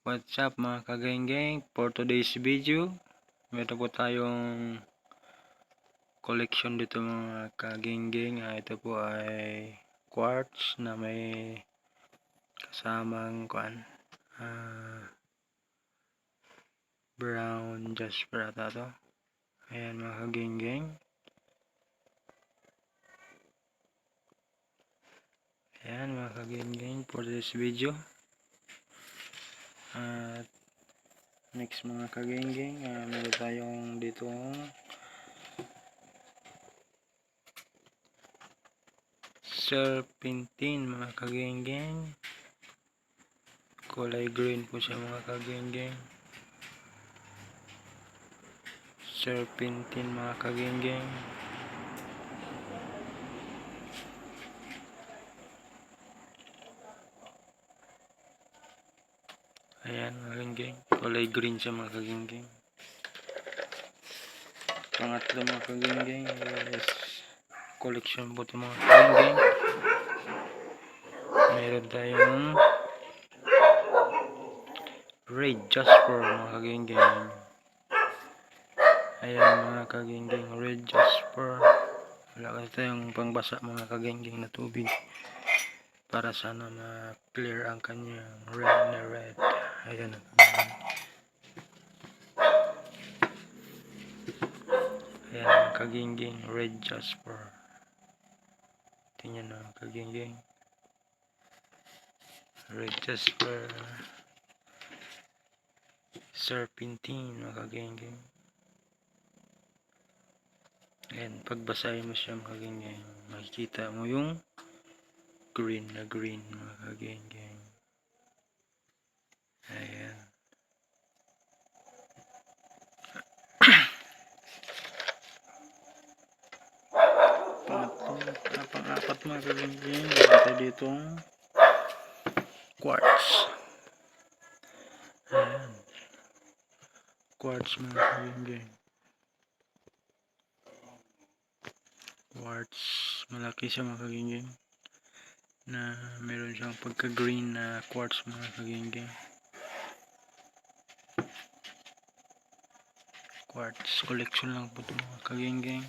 What's up mga kageng-geng? For today's video, meron po tayong collection dito mga kageng-geng. Ito po ay quartz na may kasamang brown jasper ata to. Ayan mga kageng-geng. Ayan mga kageng-geng for today's video. At next mga kageng-geng, meron tayong dito serpentine mga kageng-geng. Kulay green po siya mga kageng-geng. Serpentine mga kageng-geng. Ayan mga kageng-geng. Kulay green siya mga kageng-geng. Pangatlo mga kageng-geng is collection po ito mga kageng-geng. Meron tayong red jasper mga kageng-geng. Ayan mga kageng-geng, red jasper. Wala kasi tayong pangbasa mga kageng-geng na tubig para sana ma-clear ang kanyang red na red. Ayan. Ayan mga kageng-geng, red jasper. Tingnan mga kageng-geng, red jasper, serpentine mga kageng-geng. Ayan, pagbasahin mo siya mga kageng-geng, makikita mo yung green na green mga kageng-geng. Ayan. Pang-apat mga kageng-geng, meron dito quartz. Ayan, quartz mga kageng-geng. Quartz, malaki siya mga kageng-geng, na meron siyang pagka-green na quartz mga kageng-geng. Quartz collection lang po ito mga kageng-geng.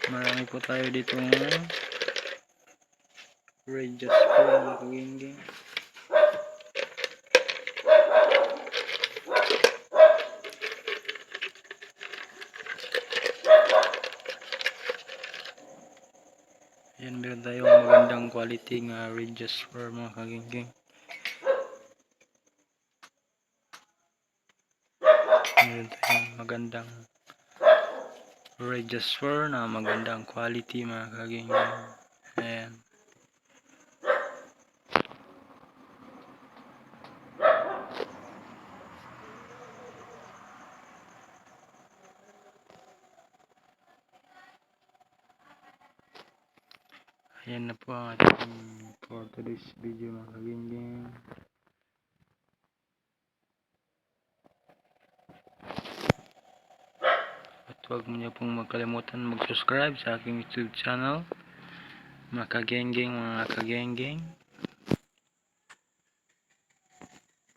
Marami po tayo dito red jasper mga kageng-geng. Ayan, meron tayong magandang quality nga red jasper mga kageng-geng. Meron tayong magandang red jasper na magandang quality mga kageng-geng. Ayan. Ayan na po ang ating for today's video mga kageng-geng. At huwag niyo pong magkalimutan mag-subscribe sa aking YouTube channel mga kageng-geng, mga kageng-geng.